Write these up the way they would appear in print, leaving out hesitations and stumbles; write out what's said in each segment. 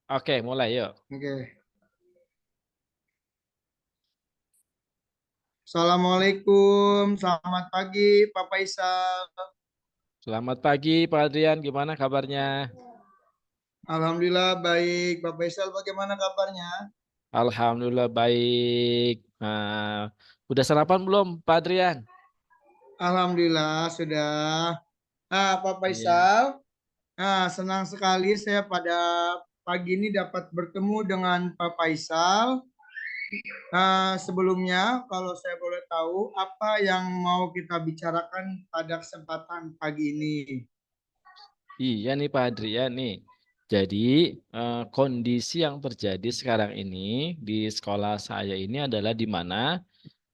Oke, mulai yuk. Oke. Assalamualaikum, selamat pagi Pak Faisal. Selamat pagi Pak Adrian, gimana kabarnya? Alhamdulillah baik. Pak Faisal bagaimana kabarnya? Alhamdulillah baik. Udah sarapan belum Pak Adrian? Alhamdulillah sudah. Pak Iya. Faisal, senang sekali saya pada pagi ini dapat bertemu dengan Pak Faisal. Sebelumnya, kalau saya boleh tahu, apa yang mau kita bicarakan pada kesempatan pagi ini? Iya nih Pak Adrian nih. Jadi kondisi yang terjadi sekarang ini di sekolah saya ini adalah di mana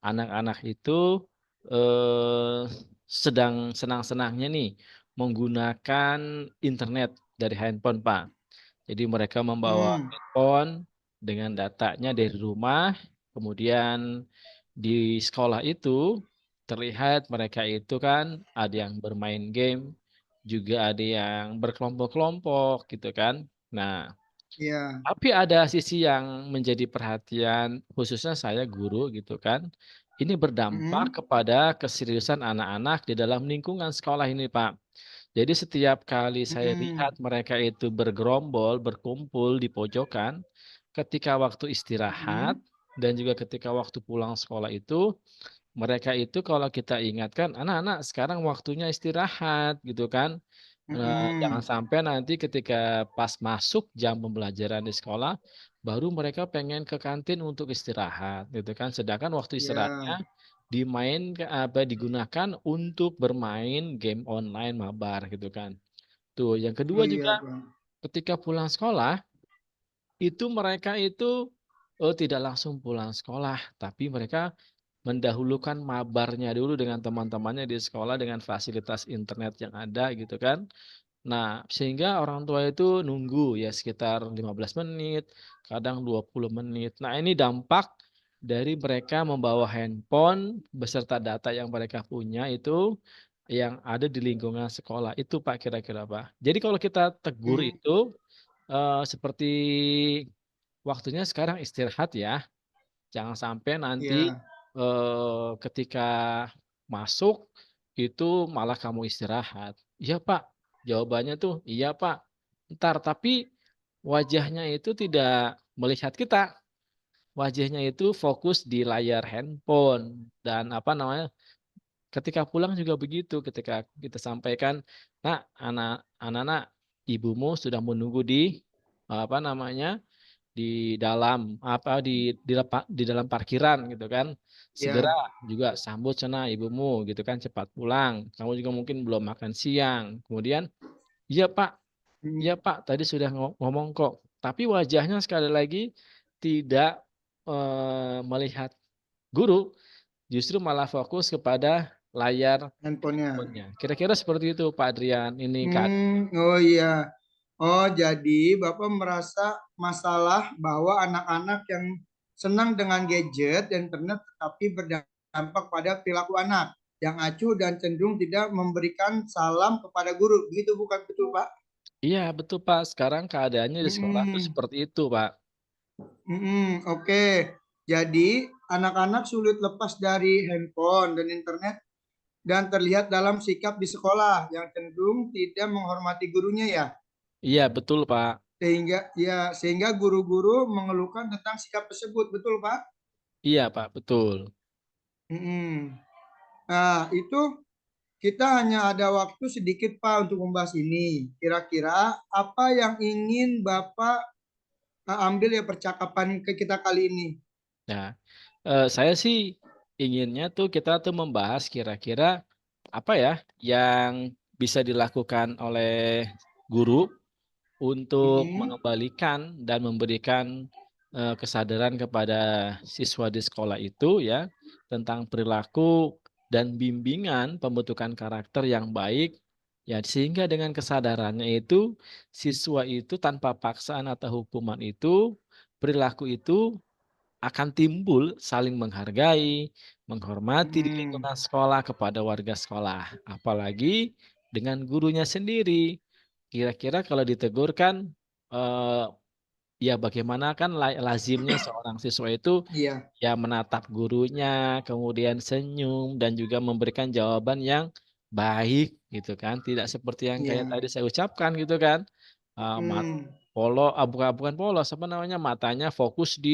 anak-anak itu eh, sedang senang-senangnya nih menggunakan internet dari handphone Pak. Jadi mereka membawa Hmm, handphone dengan datanya dari rumah, kemudian di sekolah itu terlihat mereka itu kan ada yang bermain game, juga ada yang berkelompok-kelompok gitu kan. Nah, ya. tapi ada sisi yang menjadi perhatian khususnya saya guru gitu kan. Ini berdampak Hmm, kepada keseriusan anak-anak di dalam lingkungan sekolah ini, Pak. Jadi setiap kali saya hmm, lihat mereka itu bergerombol, berkumpul di pojokan, ketika waktu istirahat hmm, dan juga ketika waktu pulang sekolah itu, mereka itu kalau kita ingatkan, "Anak-anak sekarang waktunya istirahat," gitu kan. Jangan hmm. sampai nanti ketika pas masuk jam pembelajaran di sekolah, baru mereka pengen ke kantin untuk istirahat gitu kan. Sedangkan waktu istirahatnya Ya, digunakan untuk bermain game online mabar gitu kan. Tuh, yang kedua iya juga Pak. ketika pulang sekolah, itu mereka itu, tidak langsung pulang sekolah, tapi mereka mendahulukan mabarnya dulu dengan teman-temannya di sekolah dengan fasilitas internet yang ada gitu kan. Nah, sehingga orang tua itu nunggu ya sekitar 15 menit, kadang 20 menit. Nah, ini dampak dari mereka membawa handphone beserta data yang mereka punya itu yang ada di lingkungan sekolah. Itu Pak kira-kira Pak. Jadi kalau kita tegur Hmm, itu, seperti waktunya sekarang istirahat ya, jangan sampai nanti, iya. ketika masuk, itu malah kamu istirahat. "Iya Pak," jawabannya tuh, "Iya Pak." Entar, tapi wajahnya itu tidak melihat kita, wajahnya itu fokus di layar handphone dan apa namanya, ketika pulang juga begitu, ketika kita sampaikan, "Nak, anak-anak, ibumu sudah menunggu di," apa namanya, di dalam, apa, di dalam parkiran gitu kan. Segera Ya. juga sambut sana ibumu gitu kan, cepat pulang, kamu juga mungkin belum makan siang. Kemudian, "Iya Pak, Hmm, iya Pak, tadi sudah ngomong kok." Tapi wajahnya sekali lagi tidak, melihat guru, justru malah fokus kepada layar handphonenya. handphone-nya. Kira-kira seperti itu Pak Adrian, ini Oh iya. Oh, jadi Bapak merasa masalah bahwa anak-anak yang senang dengan gadget dan internet tetapi berdampak pada perilaku anak yang acuh dan cenderung tidak memberikan salam kepada guru. Begitu bukan betul, Pak? iya betul Pak, sekarang keadaannya di sekolah tuh Mm-mm. seperti itu Pak. Oke. Jadi anak-anak sulit lepas dari handphone dan internet dan terlihat dalam sikap di sekolah yang cenderung tidak menghormati gurunya ya. Iya betul Pak. Sehingga guru-guru mengeluhkan tentang sikap tersebut, betul Pak? Iya Pak, betul. Mm-mm. Nah, itu kita hanya ada waktu sedikit Pak untuk membahas ini. Kira-kira apa yang ingin Bapak ambil ya percakapan ke kita kali ini? Nah, saya sih inginnya tuh kita tuh membahas kira-kira apa ya yang bisa dilakukan oleh guru untuk Mm-mm. mengembalikan dan memberikan, kesadaran kepada siswa di sekolah itu ya, tentang perilaku dan bimbingan pembentukan karakter yang baik, ya sehingga dengan kesadarannya itu, siswa itu tanpa paksaan atau hukuman itu, perilaku itu akan timbul saling menghargai, menghormati di Mm-mm. lingkungan sekolah kepada warga sekolah, apalagi dengan gurunya sendiri. Kira-kira kalau ditegur kan, ya bagaimana kan lazimnya seorang siswa itu Iya, ya menatap gurunya, kemudian senyum dan juga memberikan jawaban yang baik gitu kan, tidak seperti yang kayak iya. tadi saya ucapkan gitu kan, eee, mat Mhm, bukan polos, apa namanya, matanya fokus di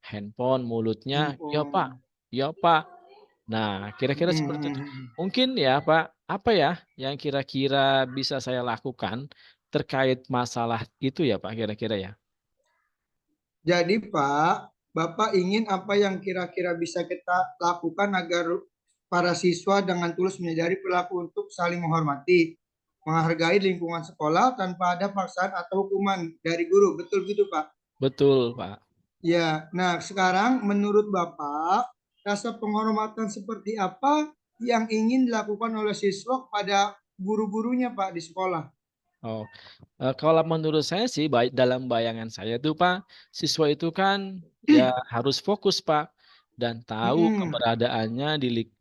handphone, mulutnya, "Iya Pak, handphone. iya Pak." Nah, kira-kira Mhm, seperti itu. mhm, mhm. Mungkin ya Pak, apa ya yang kira-kira bisa saya lakukan terkait masalah itu ya Pak, kira-kira ya? Jadi Pak, Bapak ingin apa yang kira-kira bisa kita lakukan agar para siswa dengan tulus menyadari perilaku untuk saling menghormati, menghargai lingkungan sekolah tanpa ada paksaan atau hukuman dari guru. Betul gitu, Pak? Betul Pak. Ya, nah sekarang menurut Bapak, rasa penghormatan seperti apa yang ingin dilakukan oleh siswa kepada guru-gurunya Pak di sekolah? Oh, kalau menurut saya sih dalam bayangan saya tuh Pak, siswa itu kan ya harus fokus Pak, dan tahu Mm-mm, keberadaannya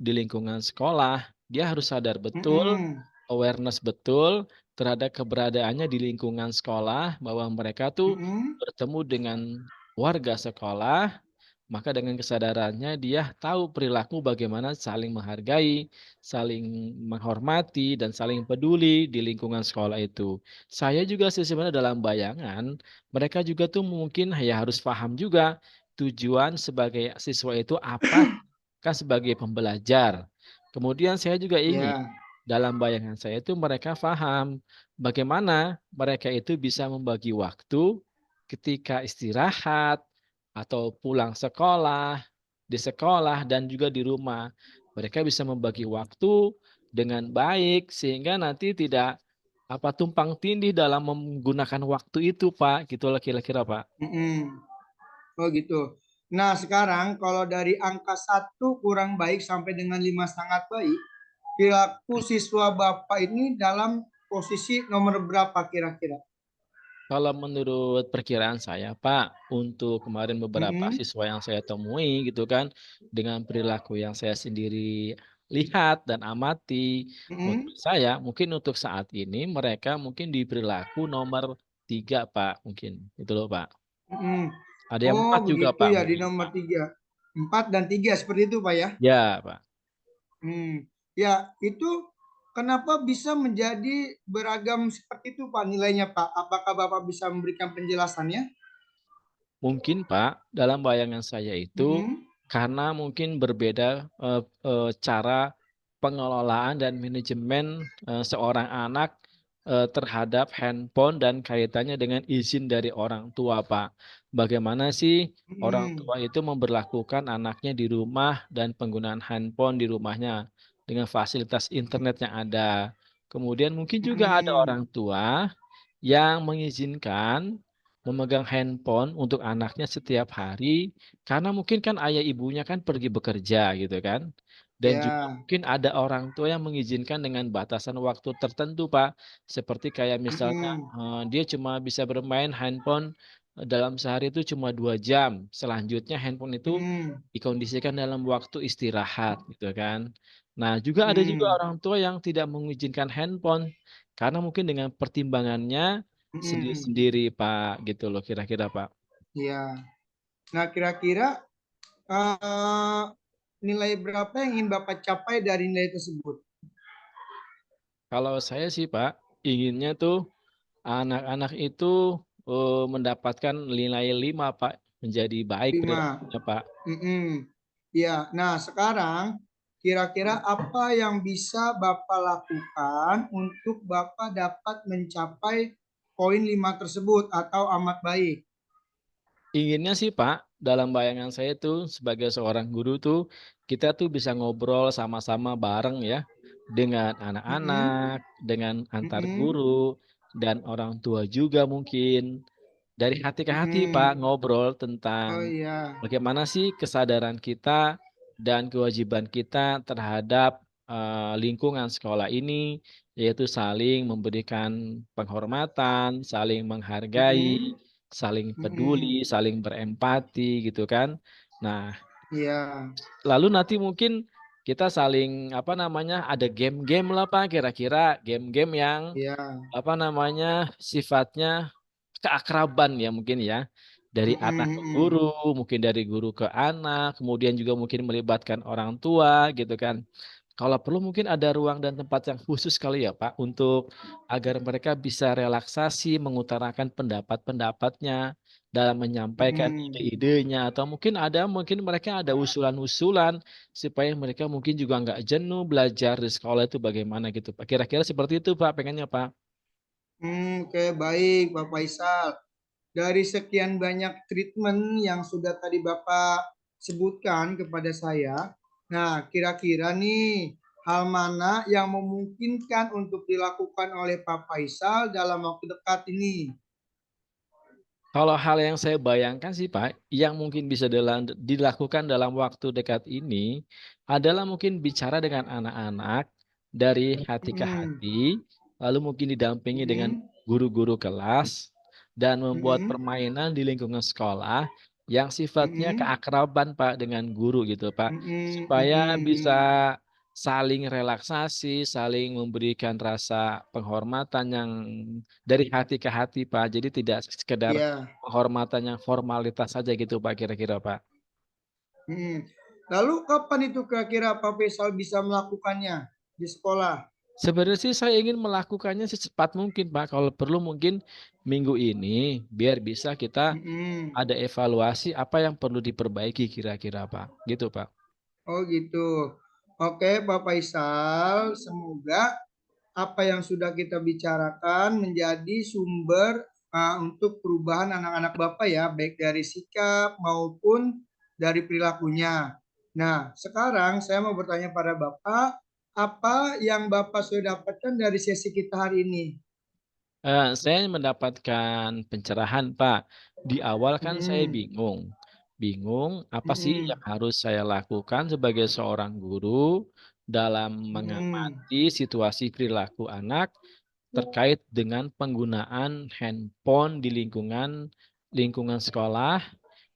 di lingkungan sekolah. Dia harus sadar betul, mm-mm, awareness betul terhadap keberadaannya di lingkungan sekolah, bahwa mereka tuh mm-mm, bertemu dengan warga sekolah. Maka dengan kesadarannya dia tahu perilaku bagaimana saling menghargai, saling menghormati, dan saling peduli di lingkungan sekolah itu. Saya juga sih sebenarnya dalam bayangan, mereka juga tuh mungkin ya harus paham juga tujuan sebagai siswa itu apa, kan sebagai pembelajar. Kemudian saya juga ingin ya, dalam bayangan saya itu mereka paham bagaimana mereka itu bisa membagi waktu ketika istirahat atau pulang sekolah, di sekolah dan juga di rumah. Mereka bisa membagi waktu dengan baik sehingga nanti tidak tumpang tindih dalam menggunakan waktu itu, Pak, gitulah kira-kira, Pak. mm-mm. Oh gitu. Nah sekarang kalau dari angka 1 kurang baik sampai dengan 5 sangat baik, perilaku siswa Bapak ini dalam posisi nomor berapa kira-kira? Kalau menurut perkiraan saya, Pak, untuk kemarin beberapa Mm-mm, siswa yang saya temui gitu kan, dengan perilaku yang saya sendiri lihat dan amati, mm-mm, menurut saya mungkin untuk saat ini mereka mungkin di perilaku nomor 3 Pak, mungkin, itu loh, Pak. mm-mm. Ada yang Oh 4 juga, begitu Pak, ya di mungkin, nomor Pak. 3, 4 dan 3 seperti itu Pak ya? Ya, Pak. Ya itu kenapa bisa menjadi beragam seperti itu Pak nilainya Pak? Apakah Bapak bisa memberikan penjelasannya? Mungkin, Pak, dalam bayangan saya itu Mm-mm, karena mungkin berbeda, cara pengelolaan dan manajemen, seorang anak, terhadap handphone dan kaitannya dengan izin dari orang tua, Pak. Bagaimana sih orang mm-mm, tua itu memperlakukan anaknya di rumah dan penggunaan handphone di rumahnya dengan fasilitas internet yang ada. Kemudian mungkin juga ada mm-mm. orang tua yang mengizinkan memegang handphone untuk anaknya setiap hari, karena mungkin kan ayah ibunya kan pergi bekerja gitu kan. Dan juga Ya, mungkin ada orang tua yang mengizinkan dengan batasan waktu tertentu, Pak. Seperti kayak misalnya, mm-mm, dia cuma bisa bermain handphone, dalam sehari itu cuma 2 jam, selanjutnya handphone itu mm-mm, dikondisikan dalam waktu istirahat gitu kan. Nah, juga ada juga mm, orang tua yang tidak mengizinkan handphone, karena mungkin dengan pertimbangannya mm-mm. sendiri-sendiri, Pak, gitu loh kira-kira, Pak. Ya. Nah kira-kira eh, nilai berapa yang ingin Bapak capai dari nilai tersebut? Kalau saya sih, Pak, inginnya tuh anak-anak itu, mendapatkan nilai 5, Pak, menjadi baik 5. perilakunya, Pak. Mm-mm. Ya, nah sekarang kira-kira apa yang bisa Bapak lakukan untuk Bapak dapat mencapai poin 5 tersebut atau amat baik? Inginnya sih, Pak, dalam bayangan saya tuh sebagai seorang guru tuh, kita tuh bisa ngobrol sama-sama bareng ya, dengan Mm-mm. anak-anak, dengan antar Mm-mm. guru, dan orang tua juga mungkin. Dari hati ke hati, Pak, Mm-mm. ngobrol Oh tentang iya. bagaimana sih kesadaran kita dan kewajiban kita terhadap, lingkungan sekolah ini, yaitu saling memberikan penghormatan, saling menghargai, Mm-mm. saling peduli, Mm-mm. saling berempati gitu kan. Nah, Iya. lalu nanti mungkin kita saling, ada game-game lah, Pak, kira-kira game-game yang Iya. sifatnya keakraban ya mungkin ya, dari Mhm anak ke mhm. guru, mungkin dari guru ke anak, kemudian juga mungkin melibatkan orang tua gitu kan. Kalau perlu mungkin ada ruang dan tempat yang khusus kali ya Pak, untuk agar mereka bisa relaksasi, mengutarakan pendapat-pendapatnya, dalam menyampaikan Mhm. ide-idenya, atau mungkin mereka ada usulan-usulan, supaya mereka mungkin juga nggak jenuh belajar di sekolah itu bagaimana gitu Pak. Kira-kira seperti itu Pak, pengennya Pak. Oke, baik Pak Faisal. Dari sekian banyak treatment yang sudah tadi Bapak sebutkan kepada saya, nah kira-kira nih hal mana yang memungkinkan untuk dilakukan oleh Pak Faisal dalam waktu dekat ini? Kalau hal yang saya bayangkan sih Pak, yang mungkin bisa dilakukan dalam waktu dekat ini, adalah mungkin bicara dengan anak-anak dari hati ke Mhm, hati, lalu mungkin didampingi dengan mhm, guru-guru kelas, dan membuat mhm, permainan di lingkungan sekolah yang sifatnya mhm, keakraban Pak dengan guru gitu Pak. mhm, Supaya mhm, bisa mhm. saling relaksasi, saling memberikan rasa penghormatan yang dari hati ke hati Pak. Jadi tidak sekedar Iya. penghormatan yang formalitas saja gitu Pak, kira-kira Pak. Mhm. Lalu kapan itu kira-kira Pak Faisal bisa melakukannya di sekolah? Sebenarnya sih saya ingin melakukannya secepat mungkin Pak, kalau perlu mungkin minggu ini, biar bisa kita Mhm. ada evaluasi apa yang perlu diperbaiki kira-kira Pak, gitu Pak. Oh gitu. Oke Pak Faisal, semoga apa yang sudah kita bicarakan menjadi sumber untuk perubahan anak-anak Bapak ya, baik dari sikap maupun dari perilakunya. Nah, sekarang saya mau bertanya pada Bapak, apa yang Bapak sudah dapatkan dari sesi kita hari ini? Saya mendapatkan pencerahan, Pak. Di awal kan saya Mhm, bingung. Bingung apa sih yang mhm, harus saya lakukan sebagai seorang guru dalam mhm, mengamati situasi perilaku anak terkait dengan penggunaan handphone di lingkungan lingkungan sekolah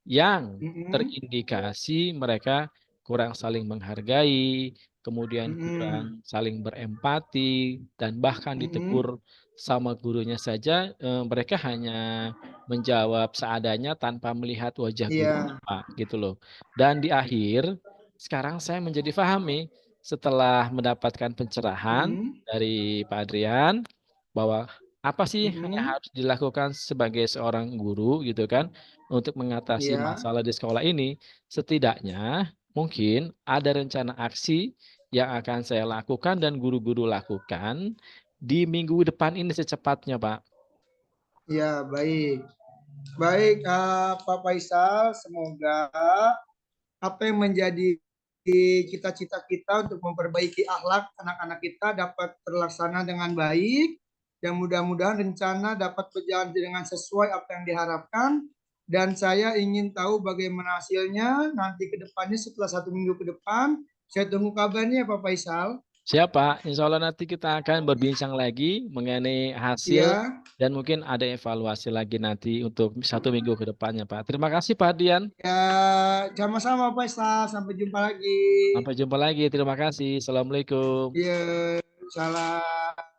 yang mhm, terindikasi mereka kurang saling menghargai, kemudian mhm, kurang saling berempati, dan bahkan mhm. ditegur sama gurunya saja, mereka hanya menjawab seadanya tanpa melihat wajah gurunya, Iya. Pak, gitu loh. Dan di akhir, sekarang saya menjadi paham nih, setelah mendapatkan pencerahan Mhm, dari Pak Adrian, bahwa apa sih yang mhm. harus dilakukan sebagai seorang guru gitu kan, untuk mengatasi Iya, masalah di sekolah ini, setidaknya mungkin ada rencana aksi yang akan saya lakukan dan guru-guru lakukan di minggu depan ini secepatnya, Pak. iya, baik. Baik, Pak Faisal, semoga apa yang menjadi cita-cita kita untuk memperbaiki akhlak anak-anak kita dapat terlaksana dengan baik dan mudah-mudahan rencana dapat berjalan dengan sesuai apa yang diharapkan dan saya ingin tahu bagaimana hasilnya nanti ke depannya setelah 1 minggu ke depan. Saya tunggu kabarnya Pak Faisal. Siap, Pak, insya Allah nanti kita akan berbincang lagi mengenai hasil Iya, dan mungkin ada evaluasi lagi nanti untuk 1 minggu ke depannya, Pak. Terima kasih, Pak Dian. ya sama-sama Pak Faisal. Sampai jumpa lagi. Sampai jumpa lagi. Terima kasih. Assalamualaikum. Iya, salam.